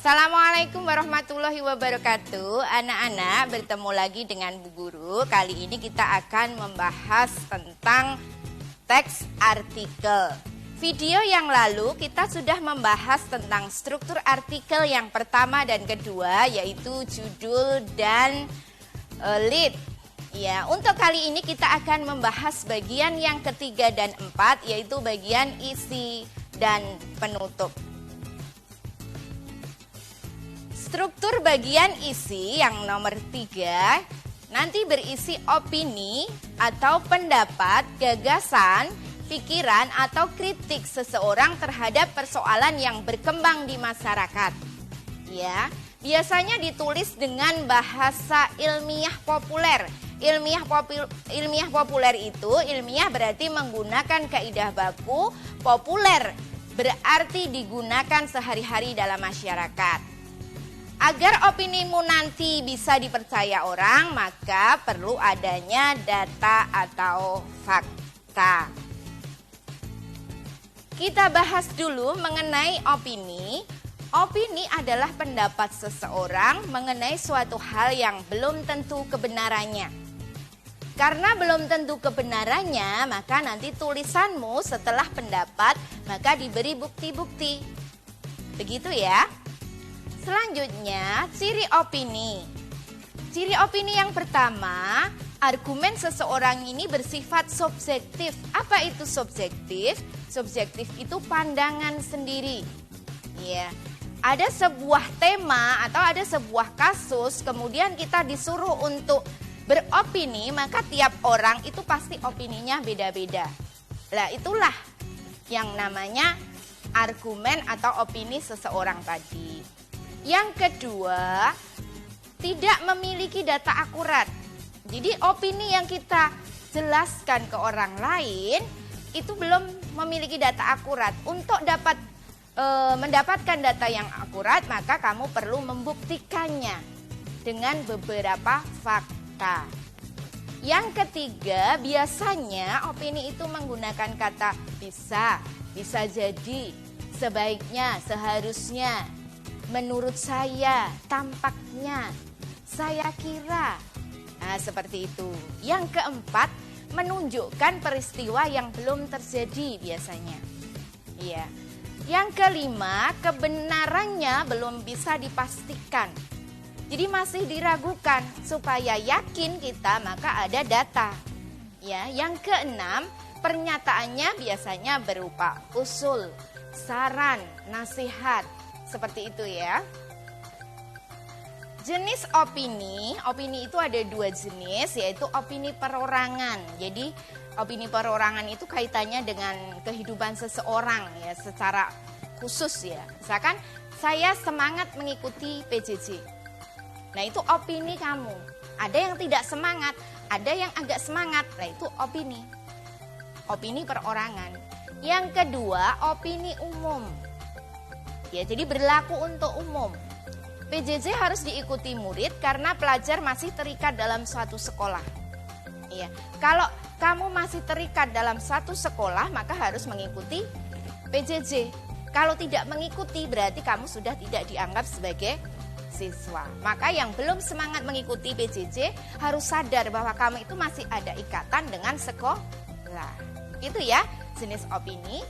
Assalamualaikum warahmatullahi wabarakatuh. Anak-anak, bertemu lagi dengan Bu Guru. Kali ini kita akan membahas tentang teks artikel. Video yang lalu kita sudah membahas tentang struktur artikel yang pertama dan kedua, yaitu judul dan lead. Ya, untuk kali ini kita akan membahas bagian yang ketiga dan empat, yaitu bagian isi dan penutup. Struktur bagian isi yang nomor 3 nanti berisi opini atau pendapat, gagasan, pikiran atau kritik seseorang terhadap persoalan yang berkembang di masyarakat. Ya, biasanya ditulis dengan bahasa ilmiah populer. Ilmiah populer itu, ilmiah berarti menggunakan kaidah baku, populer berarti digunakan sehari-hari dalam masyarakat. Agar opinimu nanti bisa dipercaya orang, maka perlu adanya data atau fakta. Kita bahas dulu mengenai opini. Opini adalah pendapat seseorang mengenai suatu hal yang belum tentu kebenarannya. Karena belum tentu kebenarannya, maka nanti tulisanmu setelah pendapat, maka diberi bukti-bukti. Begitu ya. Selanjutnya, ciri opini. Ciri opini yang pertama, argumen seseorang ini bersifat subjektif. Apa itu subjektif? Subjektif itu pandangan sendiri. Ya. Ada sebuah tema atau ada sebuah kasus, kemudian kita disuruh untuk beropini, maka tiap orang itu pasti opininya beda-beda. Nah, itulah yang namanya argumen atau opini seseorang tadi. Yang kedua, tidak memiliki data akurat. Jadi opini yang kita jelaskan ke orang lain itu belum memiliki data akurat. Untuk mendapatkan data yang akurat, maka kamu perlu membuktikannya dengan beberapa fakta. Yang ketiga, biasanya opini itu menggunakan kata bisa jadi, sebaiknya, seharusnya, menurut saya, tampaknya, saya kira. Nah, seperti itu. Yang keempat, menunjukkan peristiwa yang belum terjadi biasanya. Iya. Yang kelima, kebenarannya belum bisa dipastikan. Jadi masih diragukan. Supaya yakin kita, maka ada data. Ya, yang keenam, pernyataannya biasanya berupa usul, saran, nasihat. Seperti itu ya. Jenis opini itu ada 2 jenis, yaitu opini perorangan. Jadi opini perorangan itu kaitannya dengan kehidupan seseorang ya, secara khusus ya. Misalkan saya semangat mengikuti PJJ. Nah, itu opini kamu. Ada yang tidak semangat, ada yang agak semangat. Nah, itu opini. Opini perorangan. Yang kedua, opini umum. Ya, jadi berlaku untuk umum. PJJ harus diikuti murid karena pelajar masih terikat dalam suatu sekolah. Ya, kalau kamu masih terikat dalam satu sekolah, maka harus mengikuti PJJ. Kalau tidak mengikuti, berarti kamu sudah tidak dianggap sebagai siswa. Maka yang belum semangat mengikuti PJJ harus sadar bahwa kamu itu masih ada ikatan dengan sekolah. Itu ya, jenis opini.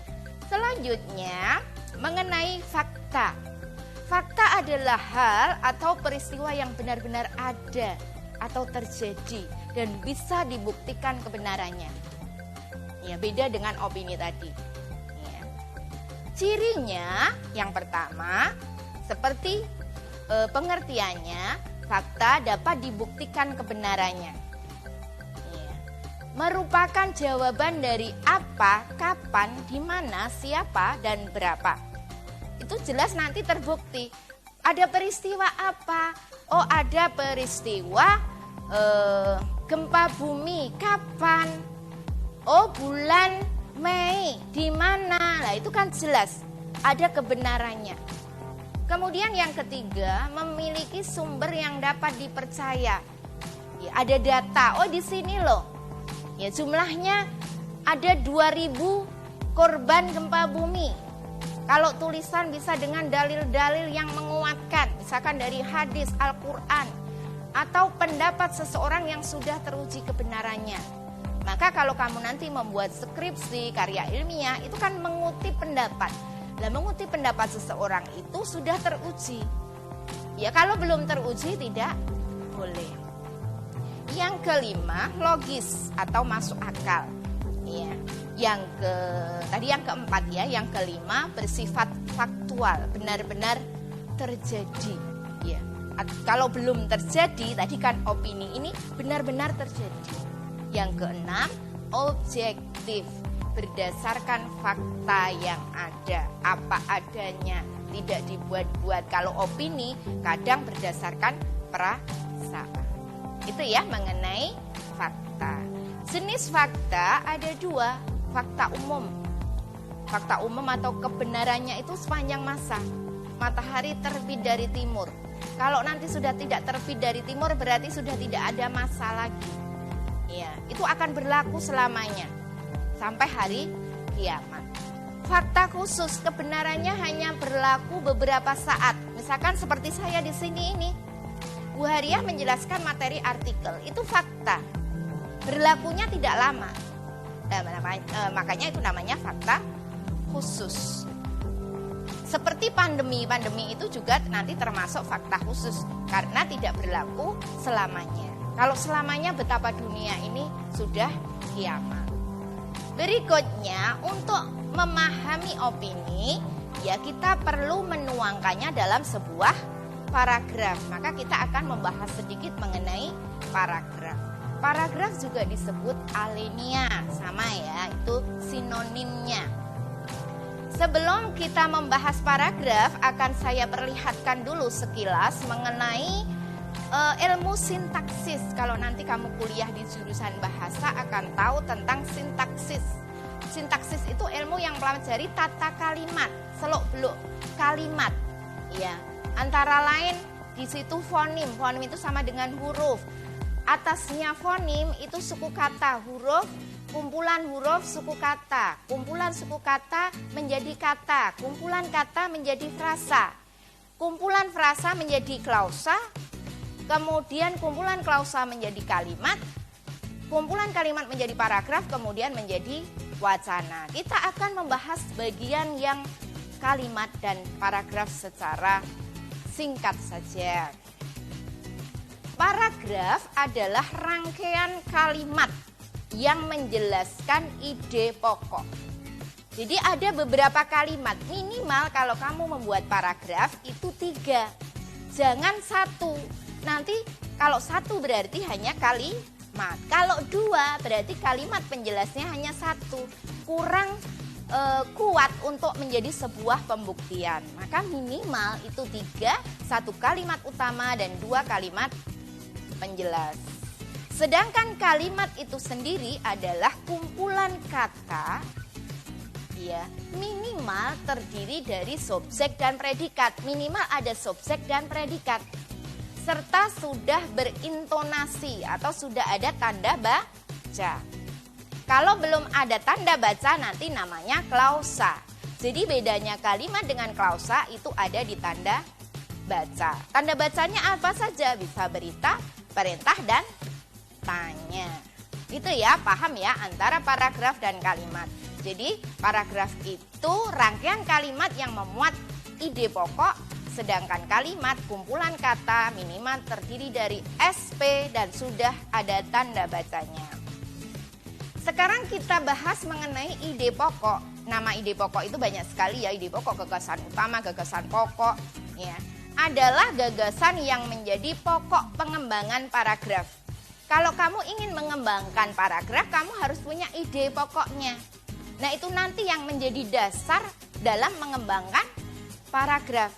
Selanjutnya, mengenai fakta. Fakta adalah hal atau peristiwa yang benar-benar ada atau terjadi dan bisa dibuktikan kebenarannya. Ya, beda dengan opini tadi. Ya. Cirinya yang pertama, seperti pengertiannya, fakta dapat dibuktikan kebenarannya. Merupakan jawaban dari apa, kapan, di mana, siapa, dan berapa. Itu jelas nanti terbukti. Ada peristiwa apa? Oh, ada peristiwa gempa bumi. Kapan? Oh, bulan Mei. Di mana? Nah, itu kan jelas. Ada kebenarannya. Kemudian yang ketiga, memiliki sumber yang dapat dipercaya. Ya, ada data. Oh, di sini loh. Ya, jumlahnya ada 2000 korban gempa bumi. Kalau tulisan bisa dengan dalil-dalil yang menguatkan, misalkan dari hadis, Al-Quran, atau pendapat seseorang yang sudah teruji kebenarannya. Maka kalau kamu nanti membuat skripsi, karya ilmiah, itu kan mengutip pendapat. Nah, mengutip pendapat seseorang itu sudah teruji. Ya, kalau belum teruji tidak boleh. Yang kelima, logis atau masuk akal. Ya. Tadi yang keempat ya, yang kelima bersifat faktual, benar-benar terjadi. Ya. Kalau belum terjadi, tadi kan opini, ini benar-benar terjadi. Yang keenam, objektif, berdasarkan fakta yang ada, apa adanya, tidak dibuat-buat. Kalau opini kadang berdasarkan perasaan. Itu ya mengenai fakta. Jenis fakta ada dua, fakta umum. Fakta umum atau kebenarannya itu sepanjang masa. Matahari terbit dari timur. Kalau nanti sudah tidak terbit dari timur berarti sudah tidak ada masa lagi. Ya, itu akan berlaku selamanya sampai hari kiamat. Fakta khusus, kebenarannya hanya berlaku beberapa saat. Misalkan seperti saya di sini ini. Bu Hariah menjelaskan materi artikel, itu fakta. Berlakunya tidak lama. Makanya itu namanya fakta khusus. Seperti pandemi itu juga nanti termasuk fakta khusus karena tidak berlaku selamanya. Kalau selamanya betapa dunia ini sudah kiamat. Berikutnya, untuk memahami opini, ya kita perlu menuangkannya dalam sebuah paragraf. Maka kita akan membahas sedikit mengenai paragraf. Paragraf juga disebut alinea, sama ya, itu sinonimnya. Sebelum kita membahas paragraf, akan saya perlihatkan dulu sekilas mengenai ilmu sintaksis. Kalau nanti kamu kuliah di jurusan bahasa akan tahu tentang sintaksis. Sintaksis itu ilmu yang mempelajari tata kalimat, seluk-beluk kalimat. Ya, antara lain di situ fonim. Fonim itu sama dengan huruf. Atasnya fonim itu suku kata, huruf, kumpulan huruf suku kata. Kumpulan suku kata menjadi kata, kumpulan kata menjadi frasa. Kumpulan frasa menjadi klausa. Kemudian kumpulan klausa menjadi kalimat, kumpulan kalimat menjadi paragraf, kemudian menjadi wacana. Kita akan membahas bagian yang kalimat dan paragraf secara singkat saja. Paragraf adalah rangkaian kalimat yang menjelaskan ide pokok. Jadi ada beberapa kalimat, minimal kalau kamu membuat paragraf itu 3, jangan 1. Nanti kalau 1 berarti hanya kalimat. Kalau 2 berarti kalimat penjelasnya hanya 1. Kurang kuat untuk menjadi sebuah pembuktian. Maka minimal itu 3, 1 kalimat utama dan 2 kalimat penjelas. Sedangkan kalimat itu sendiri adalah kumpulan kata, ya, minimal terdiri dari subjek dan predikat. Minimal ada subjek dan predikat. Serta sudah berintonasi atau sudah ada tanda baca. Kalau belum ada tanda baca nanti namanya klausa. Jadi bedanya kalimat dengan klausa itu ada di tanda baca. Tanda bacanya apa saja? Bisa berita, perintah, dan tanya. Itu ya, paham ya antara paragraf dan kalimat. Jadi paragraf itu rangkaian kalimat yang memuat ide pokok. Sedangkan kalimat kumpulan kata minimal terdiri dari SP dan sudah ada tanda bacanya. Sekarang kita bahas mengenai ide pokok. Nama ide pokok itu banyak sekali ya, ide pokok, gagasan utama, gagasan pokok. Ya, adalah gagasan yang menjadi pokok pengembangan paragraf. Kalau kamu ingin mengembangkan paragraf, kamu harus punya ide pokoknya. Nah itu nanti yang menjadi dasar dalam mengembangkan paragraf.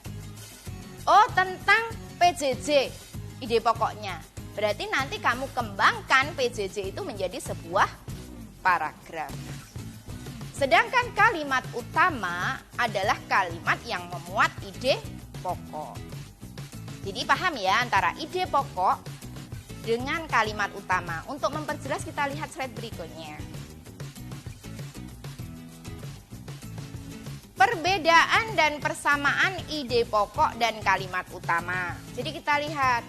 Oh, tentang PJJ, ide pokoknya. Berarti nanti kamu kembangkan PJJ itu menjadi sebuah paragraf. Sedangkan kalimat utama adalah kalimat yang memuat ide pokok. Jadi paham ya antara ide pokok dengan kalimat utama. Untuk memperjelas kita lihat slide berikutnya. Perbedaan dan persamaan ide pokok dan kalimat utama. Jadi kita lihat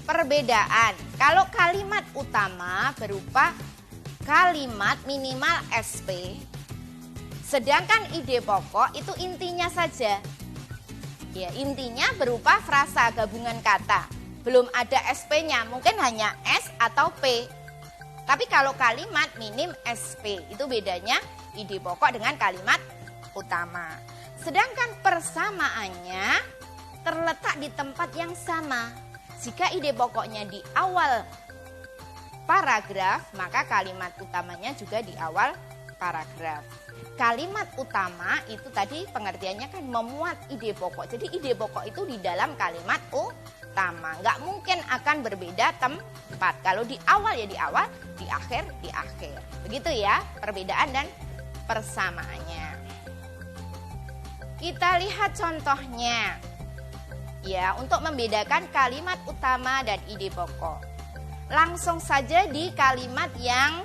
perbedaan. Kalau kalimat utama berupa kalimat minimal SP, sedangkan ide pokok itu intinya saja. Ya, intinya berupa frasa gabungan kata. Belum ada SP-nya, mungkin hanya S atau P. Tapi kalau kalimat minim SP, itu bedanya ide pokok dengan kalimat utama. Sedangkan persamaannya terletak di tempat yang sama. Jika ide pokoknya di awal paragraf, maka kalimat utamanya juga di awal paragraf. Kalimat utama itu tadi pengertiannya kan memuat ide pokok. Jadi ide pokok itu di dalam kalimat utama. Nggak mungkin akan berbeda tempat. Kalau di awal ya di awal, di akhir di akhir. Begitu ya perbedaan dan persamaannya. Kita lihat contohnya. Ya, untuk membedakan kalimat utama dan ide pokok. Langsung saja di kalimat yang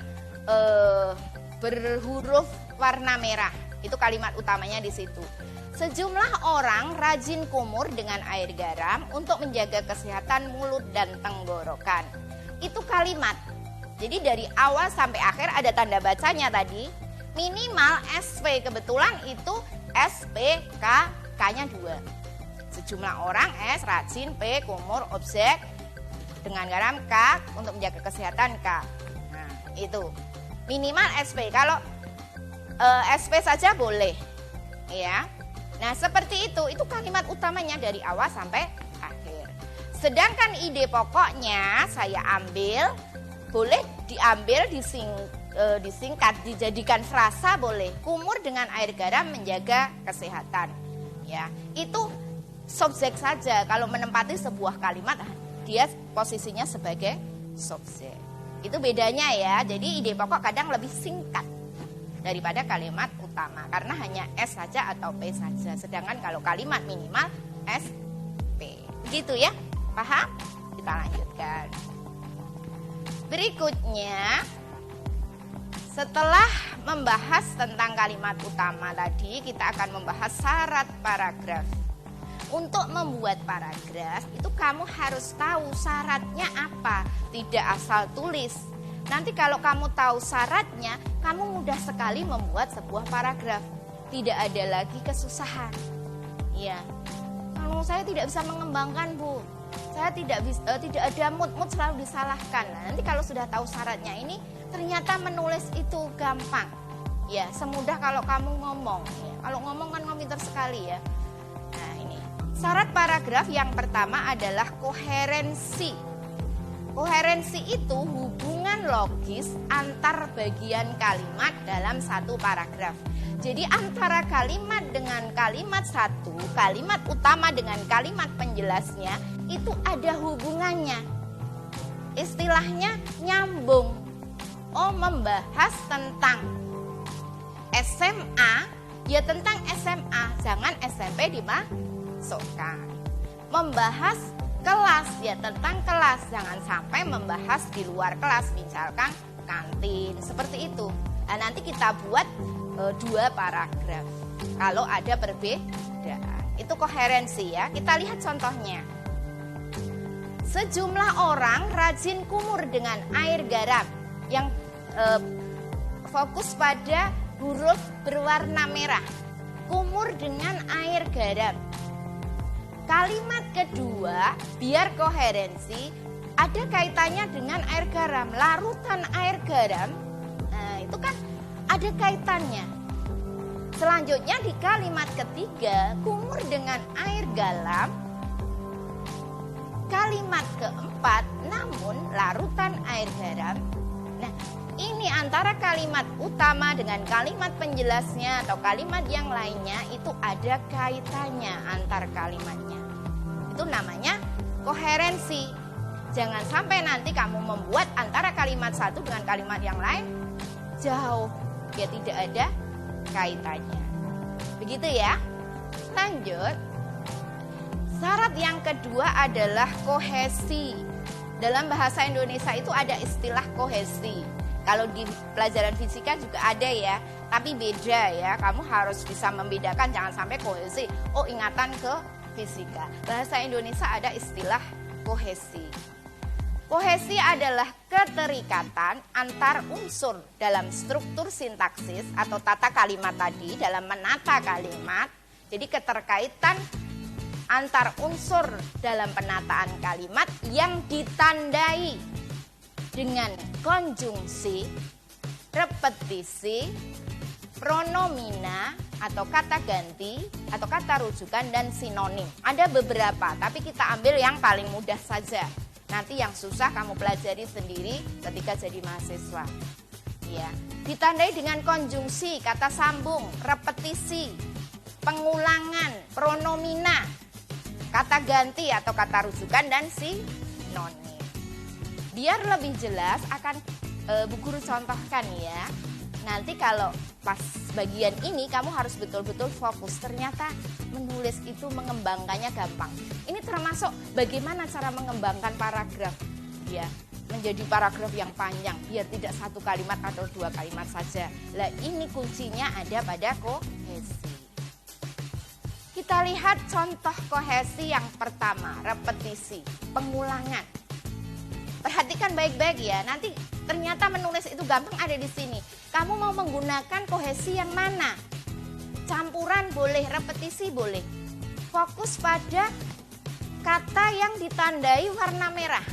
berhuruf warna merah. Itu kalimat utamanya di situ. Sejumlah orang rajin kumur dengan air garam untuk menjaga kesehatan mulut dan tenggorokan. Itu kalimat. Jadi dari awal sampai akhir ada tanda bacanya tadi. Minimal SP, kebetulan itu SP, K-nya 2. Sejumlah orang S, rajin, P, kumur, objek, dengan garam K, untuk menjaga kesehatan K. Nah, itu. Minimal SP, kalau SP saja boleh. Ya. Nah, seperti itu kalimat utamanya dari awal sampai akhir. Sedangkan ide pokoknya saya ambil, boleh diambil disingkat, dijadikan frasa boleh. Kumur dengan air garam menjaga kesehatan. Ya, itu subjek saja. Kalau menempati sebuah kalimat, dia posisinya sebagai subjek. Itu bedanya ya. Jadi ide pokok kadang lebih singkat daripada kalimat utama karena hanya S saja atau P saja. Sedangkan kalau kalimat minimal S, P. Begitu ya? Paham? Kita lanjutkan. Berikutnya, setelah membahas tentang kalimat utama tadi, kita akan membahas syarat paragraf. Untuk membuat paragraf itu kamu harus tahu syaratnya apa, tidak asal tulis. Nanti kalau kamu tahu syaratnya, kamu mudah sekali membuat sebuah paragraf. Tidak ada lagi kesusahan. Ya, kalau saya tidak bisa mengembangkan, Bu, saya tidak ada mood selalu disalahkan. Nah, nanti kalau sudah tahu syaratnya ini, ternyata menulis itu gampang. Ya, semudah kalau kamu ngomong. Ya, kalau ngomong kan kamu pintar sekali ya. Nah, ini. Syarat paragraf yang pertama adalah koherensi. Koherensi itu hubungan logis antar bagian kalimat dalam satu paragraf. Jadi antara kalimat dengan kalimat satu, kalimat utama dengan kalimat penjelasnya itu ada hubungannya. Istilahnya nyambung. Oh, membahas tentang SMA, ya tentang SMA, jangan SMP dimasukkan. Membahas kelas, ya tentang kelas, jangan sampai membahas di luar kelas, misalkan kantin, seperti itu. Nah, nanti kita buat 2 paragraf kalau ada perbedaan. Itu koherensi ya. Kita lihat contohnya. Sejumlah orang rajin kumur dengan air garam, yang fokus pada huruf berwarna merah. Kumur dengan air garam. Kalimat kedua, biar koherensi, ada kaitannya dengan air garam. Larutan air garam, nah itu kan ada kaitannya. Selanjutnya di kalimat ketiga, kumur dengan air garam. Kalimat keempat, namun larutan air garam. Nah, ini antara kalimat utama dengan kalimat penjelasnya atau kalimat yang lainnya itu ada kaitannya antar kalimatnya. Itu namanya koherensi. Jangan sampai nanti kamu membuat antara kalimat satu dengan kalimat yang lain jauh, ya tidak ada kaitannya. Begitu ya. Lanjut. Syarat yang kedua adalah kohesi. Dalam bahasa Indonesia itu ada istilah kohesi. Kalau di pelajaran fisika juga ada ya. Tapi beda ya, kamu harus bisa membedakan, jangan sampai kohesi, oh ingatan ke fisika. Bahasa Indonesia ada istilah kohesi. Kohesi adalah keterikatan antar unsur dalam struktur sintaksis atau tata kalimat tadi, dalam menata kalimat. Jadi keterkaitan antar unsur dalam penataan kalimat yang ditandai dengan konjungsi, repetisi, pronomina atau kata ganti atau kata rujukan dan sinonim. Ada beberapa, tapi kita ambil yang paling mudah saja. Nanti yang susah kamu pelajari sendiri ketika jadi mahasiswa. Ya, ditandai dengan konjungsi, kata sambung, repetisi, pengulangan, pronomina, kata ganti atau kata rujukan dan sinonim. Biar lebih jelas akan Bu Guru contohkan ya. Nanti kalau pas bagian ini kamu harus betul-betul fokus. Ternyata menulis itu mengembangkannya gampang. Ini termasuk bagaimana cara mengembangkan paragraf ya, menjadi paragraf yang panjang biar tidak satu kalimat atau dua kalimat saja. Lah ini kuncinya ada pada kohesi. Kita lihat contoh kohesi yang pertama, repetisi, pengulangan. Perhatikan baik-baik ya, nanti ternyata menulis itu gampang ada di sini. Kamu mau menggunakan kohesi yang mana? Campuran boleh, repetisi boleh. Fokus pada kata yang ditandai warna merah.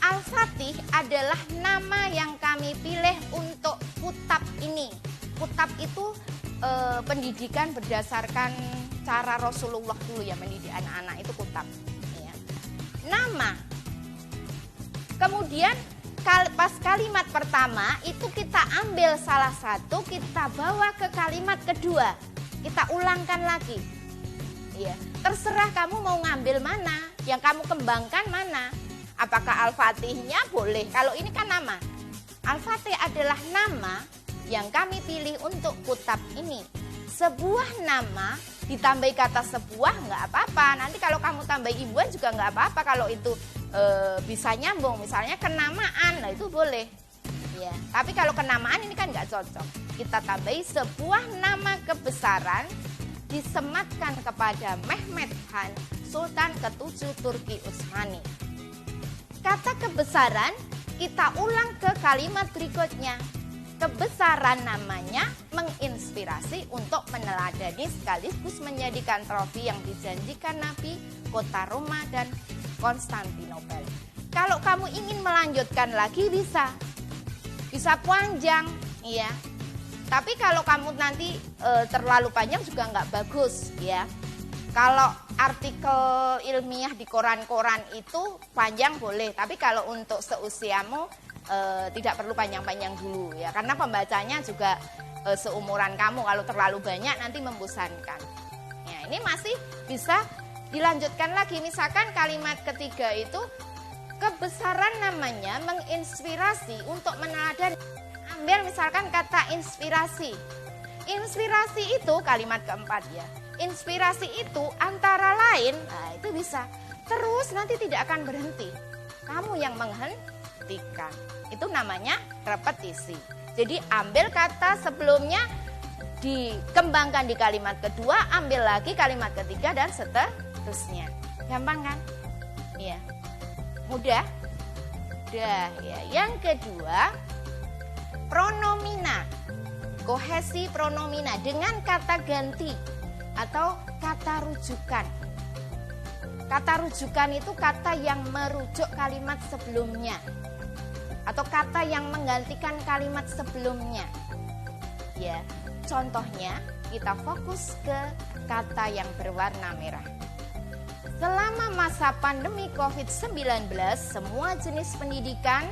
Al-Fatih adalah nama yang kami pilih untuk kutab ini. Kutab itu pendidikan berdasarkan cara Rasulullah dulu ya, mendidik anak-anak itu kutab. Ya. Nama. Kemudian pas kalimat pertama itu kita ambil salah satu, kita bawa ke kalimat kedua. Kita ulangkan lagi. Ya, terserah kamu mau ngambil mana, yang kamu kembangkan mana. Apakah Al-Fatihnya boleh, kalau ini kan nama. Al-Fatih adalah nama yang kami pilih untuk kutab ini. Sebuah nama ditambahi kata sebuah nggak apa-apa. Nanti kalau kamu tambah ibuan juga nggak apa-apa kalau itu bisa nyambung. Misalnya kenamaan, nah itu boleh. Ya, tapi kalau kenamaan ini kan nggak cocok. Kita tambahi sebuah nama kebesaran disematkan kepada Mehmet Han, Sultan ke-7 Turki Utsmani. Kata kebesaran kita ulang ke kalimat berikutnya. Kebesaran namanya menginspirasi untuk meneladani sekaligus menjadikan trofi yang dijanjikan Nabi kota Roma dan Konstantinopel. Kalau kamu ingin melanjutkan lagi bisa panjang, ya. Tapi kalau kamu nanti terlalu panjang juga nggak bagus, ya. Kalau artikel ilmiah di koran-koran itu panjang boleh, tapi kalau untuk seusiamu tidak perlu panjang-panjang dulu ya, karena pembacanya juga seumuran kamu. Kalau terlalu banyak nanti membosankan. Ya, ini masih bisa dilanjutkan lagi. Misalkan kalimat ketiga itu kebesaran namanya menginspirasi untuk meneladani. Ambil misalkan kata inspirasi. Inspirasi itu kalimat keempat ya. Inspirasi itu antara lain, nah itu bisa. Terus nanti tidak akan berhenti. Kamu yang menghentikan. Itu namanya repetisi. Jadi ambil kata sebelumnya, dikembangkan di kalimat kedua, ambil lagi kalimat ketiga dan seterusnya. Gampang kan? Iya. Mudah? Mudah ya. Yang kedua, pronomina. Kohesi pronomina dengan kata ganti atau kata rujukan. Kata rujukan itu kata yang merujuk kalimat sebelumnya atau kata yang menggantikan kalimat sebelumnya. Ya, contohnya kita fokus ke kata yang berwarna merah. Selama masa pandemi COVID-19, semua jenis pendidikan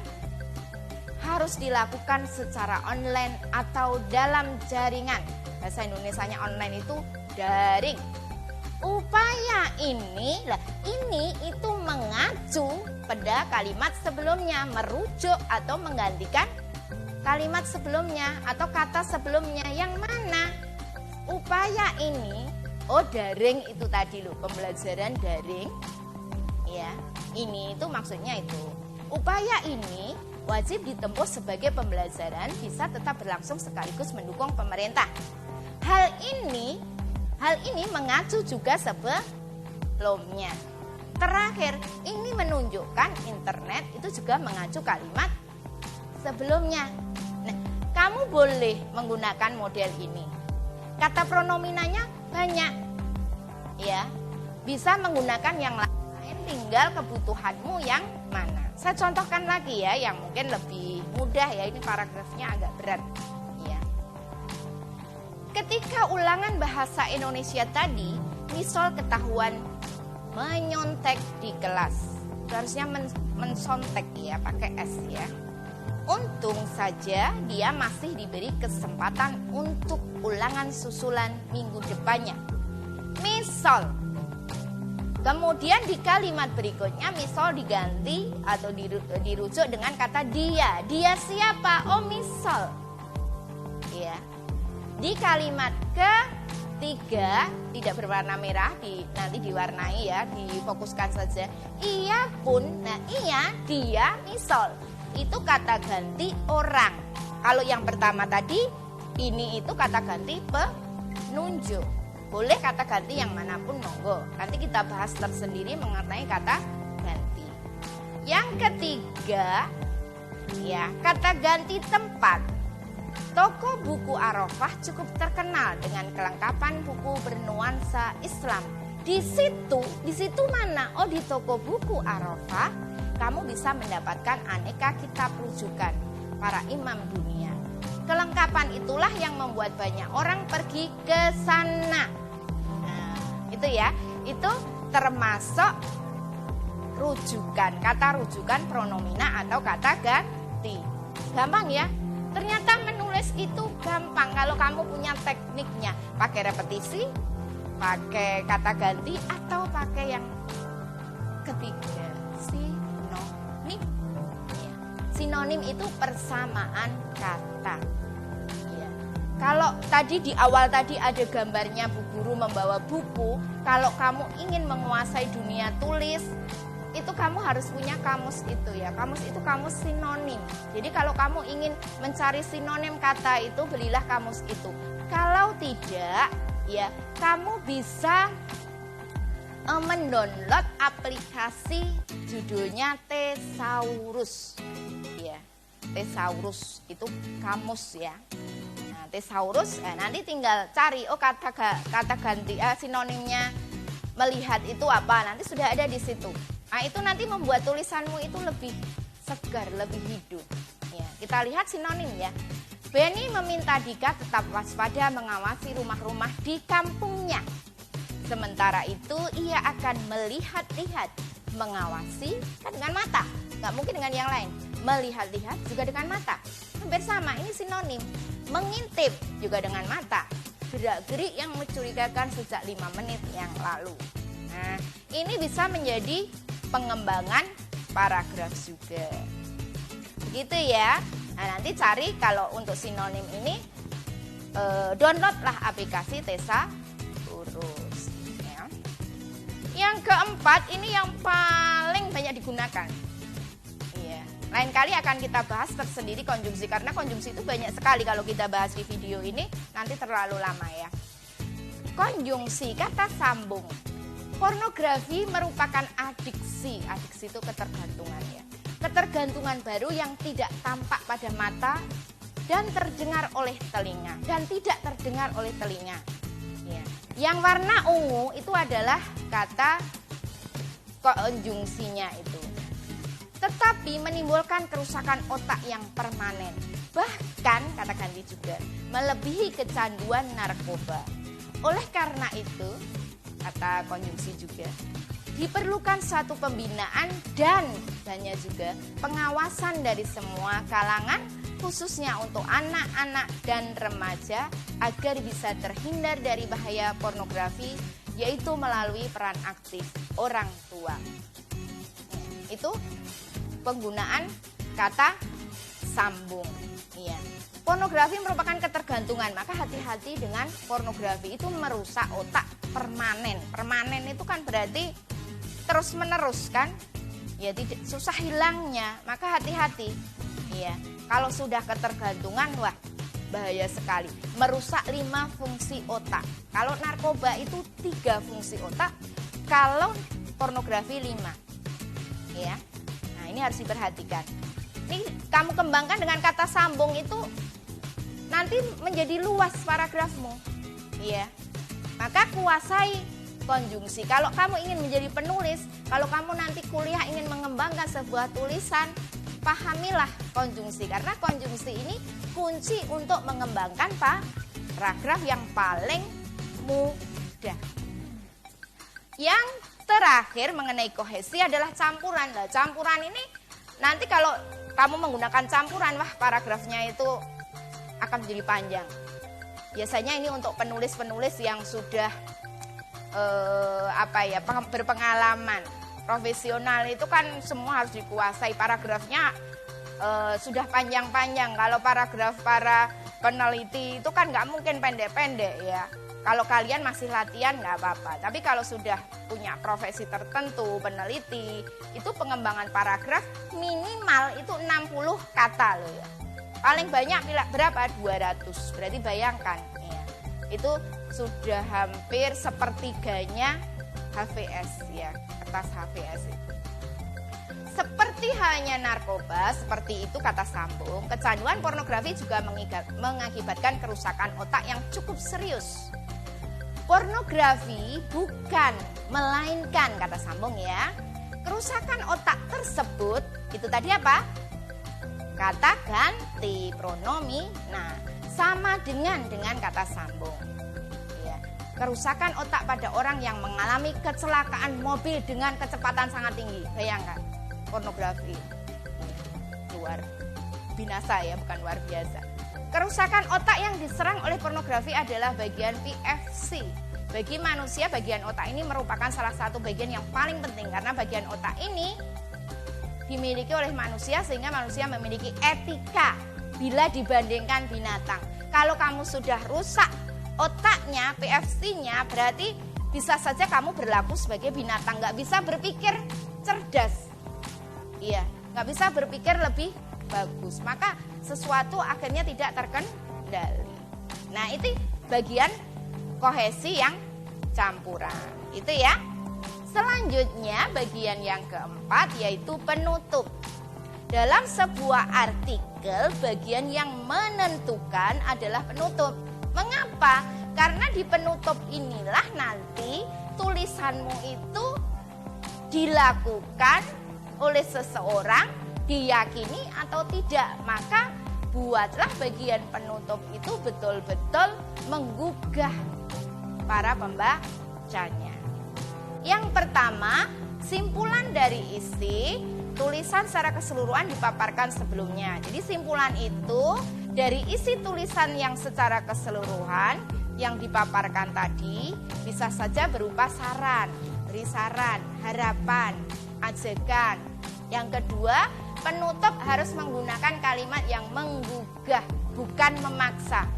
harus dilakukan secara online atau dalam jaringan. Bahasa Indonesianya online itu daring. Upaya ini itu mengacu pada kalimat sebelumnya, merujuk atau menggantikan kalimat sebelumnya atau kata sebelumnya. Yang mana? Upaya ini, daring itu tadi loh, pembelajaran daring. Ya, ini itu maksudnya itu. Upaya ini wajib ditempuh sebagai pembelajaran, bisa tetap berlangsung sekaligus mendukung pemerintah. Hal ini mengacu juga sebelumnya. Terakhir, ini menunjukkan internet itu juga mengacu kalimat sebelumnya. Nah, kamu boleh menggunakan model ini. Kata pronominanya banyak, ya. Bisa menggunakan yang lain, tinggal kebutuhanmu yang mana. Saya contohkan lagi ya, yang mungkin lebih mudah ya. Ini paragrafnya agak berat, ya. Ketika ulangan bahasa Indonesia tadi, misal ketahuan menyontek di kelas, harusnya mensontek ya, pakai S ya. Untung saja dia masih diberi kesempatan untuk ulangan susulan minggu depannya. Misal, kemudian di kalimat berikutnya misal diganti atau dirujuk dengan kata dia. Dia siapa? Oh, misal. Ya. Di kalimat ketiga tidak berwarna merah, nanti diwarnai ya, difokuskan saja. Ia pun, nah ia, dia, misal. Itu kata ganti orang. Kalau yang pertama tadi, ini itu kata ganti penunjuk. Boleh kata ganti yang manapun, monggo. Nanti kita bahas tersendiri mengenai kata ganti. Yang ketiga, ya, kata ganti tempat. Toko buku Arafah cukup terkenal dengan kelengkapan buku bernuansa Islam. Di situ mana? Oh, di toko buku Arafah kamu bisa mendapatkan aneka kitab rujukan para imam dunia. Kelengkapan itulah yang membuat banyak orang pergi ke sana. Nah, itu ya, itu termasuk rujukan, kata rujukan pronomina atau kata ganti. Gampang ya? Ternyata menulis itu gampang kalau kamu punya tekniknya. Pakai repetisi, pakai kata ganti, atau pakai yang ketiga, sinonim. Ya. Sinonim itu persamaan kata. Ya. Kalau tadi di awal tadi ada gambarnya Bu Guru membawa buku, kalau kamu ingin menguasai dunia tulis, itu kamu harus punya kamus itu ya. Kamus itu kamus sinonim. Jadi kalau kamu ingin mencari sinonim kata itu, belilah kamus itu. Kalau tidak, ya kamu bisa mendownload aplikasi judulnya Thesaurus. Ya, Thesaurus itu kamus ya. Nah, Thesaurus, nanti tinggal cari kata ganti sinonimnya melihat itu apa. Nanti sudah ada di situ. Nah, itu nanti membuat tulisanmu itu lebih segar, lebih hidup. Ya, kita lihat sinonim ya. Benny meminta Dika tetap waspada mengawasi rumah-rumah di kampungnya. Sementara itu ia akan melihat-lihat, mengawasi kan dengan mata. Nggak mungkin dengan yang lain. Melihat-lihat juga dengan mata. Hampir sama, ini sinonim. Mengintip juga dengan mata. Gerak-gerik yang mencurigakan sejak 5 menit yang lalu. Nah, ini bisa menjadi pengembangan paragraf juga. Begitu ya. Nah, nanti cari kalau untuk sinonim ini downloadlah aplikasi Thesaurus ya. Yang keempat ini yang paling banyak digunakan. Iya. Lain kali akan kita bahas tersendiri konjungsi, karena konjungsi itu banyak sekali. Kalau kita bahas di video ini nanti terlalu lama ya. Konjungsi, kata sambung. Pornografi merupakan adiksi. Adiksi itu ketergantungan ya. Ketergantungan baru yang tidak tampak pada mata dan terdengar oleh telinga. Dan tidak terdengar oleh telinga. Ya. Yang warna ungu itu adalah kata konjungsinya itu. Tetapi menimbulkan kerusakan otak yang permanen. Bahkan, kata ganti juga, melebihi kecanduan narkoba. Oleh karena itu, kata konjungsi juga, diperlukan suatu pembinaan dan banyak juga pengawasan dari semua kalangan, khususnya untuk anak-anak dan remaja agar bisa terhindar dari bahaya pornografi, yaitu melalui peran aktif orang tua. Itu penggunaan kata sambung. Iya. Pornografi merupakan ketergantungan, maka hati-hati dengan pornografi, itu merusak otak permanen. Permanen itu kan berarti terus-menerus kan? ya tidak susah hilangnya, maka hati-hati. Ya, kalau sudah ketergantungan, wah bahaya sekali, merusak 5 fungsi otak. Kalau narkoba itu 3 fungsi otak, kalau pornografi 5. Ya, nah ini harus diperhatikan. Ini kamu kembangkan dengan kata sambung itu nanti menjadi luas paragrafmu. Ya, maka kuasai konjungsi. Kalau kamu ingin menjadi penulis, kalau kamu nanti kuliah ingin mengembangkan sebuah tulisan, pahamilah konjungsi, karena konjungsi ini kunci untuk mengembangkan paragraf yang paling mudah. Yang terakhir mengenai kohesi adalah campuran. Nah, campuran ini nanti kalau kamu menggunakan campuran, wah paragrafnya itu akan menjadi panjang. Biasanya ini untuk penulis-penulis yang sudah berpengalaman. Profesional itu kan semua harus dikuasai, paragrafnya sudah panjang-panjang. Kalau paragraf para peneliti itu kan nggak mungkin pendek-pendek ya. Kalau kalian masih latihan nggak apa-apa, tapi kalau sudah punya profesi tertentu, peneliti, itu pengembangan paragraf minimal itu 60 kata loh ya. Paling banyak berapa? 200, berarti bayangkan ya. Itu sudah hampir sepertiganya HVS ya, kertas HVS itu. Seperti halnya narkoba, seperti itu kata sambung, kecanduan pornografi juga mengakibatkan kerusakan otak yang cukup serius. Pornografi bukan, melainkan kata sambung ya. Kerusakan otak tersebut, itu tadi apa? Kata ganti pronomi, nah sama dengan kata sambung. Kerusakan otak pada orang yang mengalami kecelakaan mobil dengan kecepatan sangat tinggi. Bayangkan, pornografi. Luar binasa ya, bukan luar biasa. Kerusakan otak yang diserang oleh pornografi adalah bagian PFC. Bagi manusia, bagian otak ini merupakan salah satu bagian yang paling penting. Karena bagian otak ini dimiliki oleh manusia sehingga manusia memiliki etika bila dibandingkan binatang. Kalau kamu sudah rusak otaknya, PFC-nya, berarti bisa saja kamu berlaku sebagai binatang, nggak bisa berpikir cerdas, iya, nggak bisa berpikir lebih bagus, maka sesuatu akhirnya tidak terkendali. Nah itu bagian kohesi yang campuran, itu ya. Selanjutnya bagian yang keempat yaitu penutup. Dalam sebuah artikel, bagian yang menentukan adalah penutup. Mengapa? Karena di penutup inilah nanti tulisanmu itu dilakukan oleh seseorang, diyakini atau tidak. Maka buatlah bagian penutup itu betul-betul menggugah para pembacanya. Yang pertama, simpulan dari isi tulisan secara keseluruhan dipaparkan sebelumnya. Jadi simpulan itu dari isi tulisan yang secara keseluruhan yang dipaparkan tadi bisa saja berupa saran, beri saran, harapan, ajakan. Yang kedua, penutup harus menggunakan kalimat yang menggugah, bukan memaksa.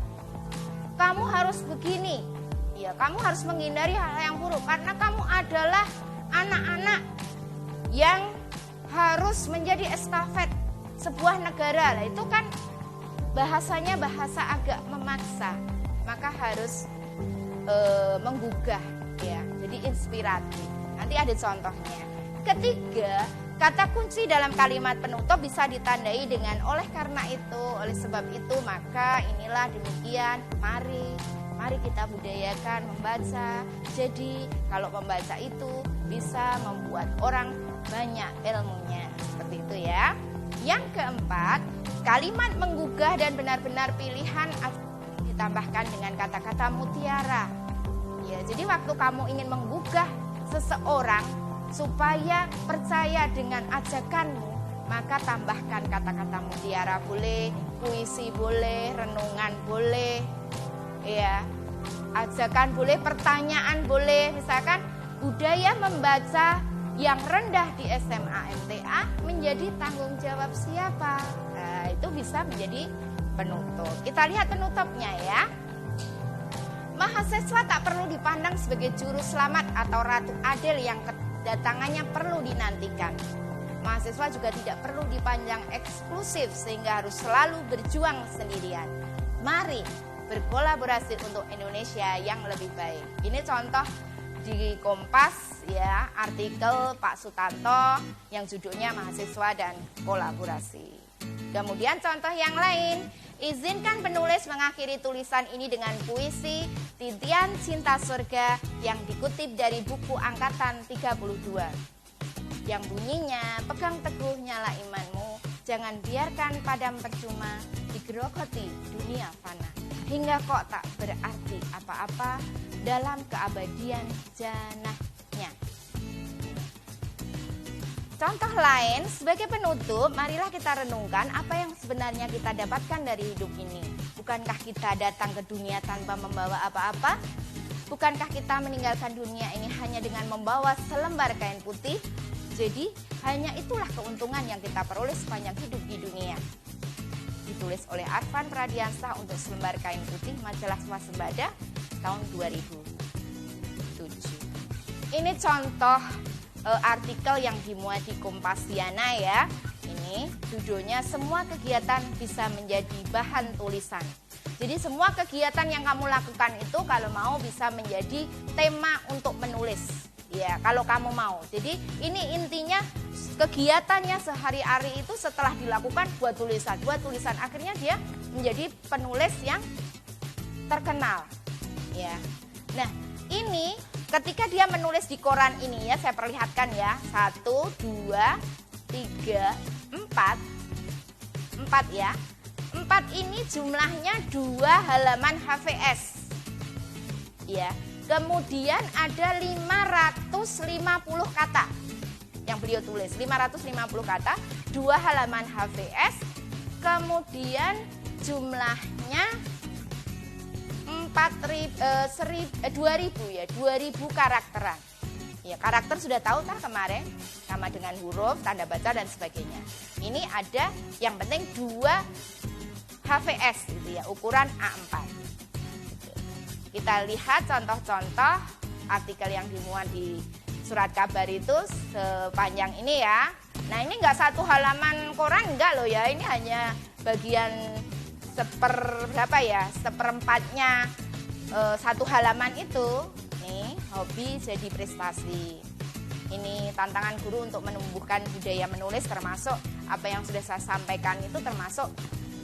Kamu harus begini, ya kamu harus menghindari hal yang buruk karena kamu adalah anak-anak yang harus menjadi estafet sebuah negara. Lah itu kan bahasanya bahasa agak memaksa, maka harus menggugah ya, jadi inspiratif. Nanti ada contohnya. Ketiga, kata kunci dalam kalimat penutup bisa ditandai dengan oleh karena itu, oleh sebab itu, maka inilah demikian, mari kita budayakan membaca. Jadi kalau membaca itu bisa membuat orang banyak ilmunya, seperti itu ya. Yang keempat, kalimat menggugah dan benar-benar pilihan ditambahkan dengan kata-kata mutiara. Ya, jadi waktu kamu ingin menggugah seseorang supaya percaya dengan ajakanmu, maka tambahkan kata-kata mutiara boleh, puisi boleh, renungan boleh, ya, ajakan boleh, pertanyaan boleh. Misalkan budaya membaca yang rendah di SMA MTA menjadi tanggung jawab siapa? Nah, itu bisa menjadi penutup. Kita lihat penutupnya ya. Mahasiswa tak perlu dipandang sebagai juru selamat atau ratu adil yang kedatangannya perlu dinantikan. mahasiswa juga tidak perlu dipandang eksklusif sehingga harus selalu berjuang sendirian. Mari berkolaborasi untuk Indonesia yang lebih baik. Ini contoh di Kompas ya, artikel Pak Sutanto yang judulnya Mahasiswa dan Kolaborasi. Kemudian contoh yang lain, izinkan penulis mengakhiri tulisan ini dengan puisi Titian Cinta Surga yang dikutip dari buku angkatan 32. Yang bunyinya, pegang teguh nyala imanmu, jangan biarkan padam percuma, digerogoti dunia fana, hingga kok tak berarti apa-apa dalam keabadian janahnya. Contoh lain, sebagai penutup, marilah kita renungkan apa yang sebenarnya kita dapatkan dari hidup ini. Bukankah kita datang ke dunia tanpa membawa apa-apa? Bukankah kita meninggalkan dunia ini hanya dengan membawa selembar kain putih? Jadi, hanya itulah keuntungan yang kita peroleh sepanjang hidup di dunia. Ditulis oleh Arfan Pradiansah untuk selembar kain putih, majalah Swasembada tahun 2007. Ini contoh artikel yang dimuat di Kompasiana ya. Ini judulnya semua kegiatan bisa menjadi bahan tulisan. Jadi semua kegiatan yang kamu lakukan itu kalau mau bisa menjadi tema untuk menulis. Ya, kalau kamu mau. Jadi ini intinya kegiatannya sehari-hari itu setelah dilakukan buat tulisan. Akhirnya dia menjadi penulis yang terkenal. Ya. Nah, ini ketika dia menulis di koran ini ya, saya perlihatkan ya. 1, 2, 3, 4. 4 ya. 4 ini jumlahnya 2 halaman HVS. Ya. Kemudian ada 550 kata yang beliau tulis. 550 kata, 2 halaman HVS. Kemudian jumlahnya 2000 karakteran. Ya, karakter sudah tahu kan kemarin, sama dengan huruf, tanda baca dan sebagainya. Ini ada yang penting 2 HVS gitu ya, ukuran A4. Gitu. Kita lihat contoh-contoh artikel yang dimuat di surat kabar itu sepanjang ini ya. Nah, ini enggak 1 halaman koran enggak loh ya, ini hanya bagian seperempatnya 1 halaman itu. Nih, hobi jadi prestasi. Ini tantangan guru untuk menumbuhkan budaya menulis, termasuk apa yang sudah saya sampaikan itu termasuk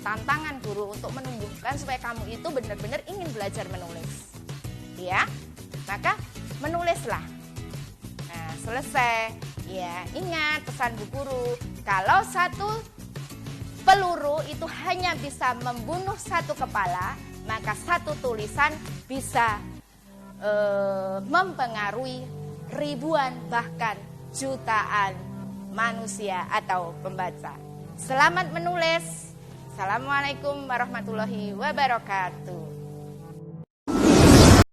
tantangan guru untuk menumbuhkan supaya kamu itu benar-benar ingin belajar menulis. Ya, maka menulislah. Nah, selesai. Ya, ingat pesan Bu Guru, kalau 1 peluru itu hanya bisa membunuh 1 kepala, maka 1 tulisan bisa mempengaruhi ribuan bahkan jutaan manusia atau pembaca. Selamat menulis. Assalamualaikum warahmatullahi wabarakatuh.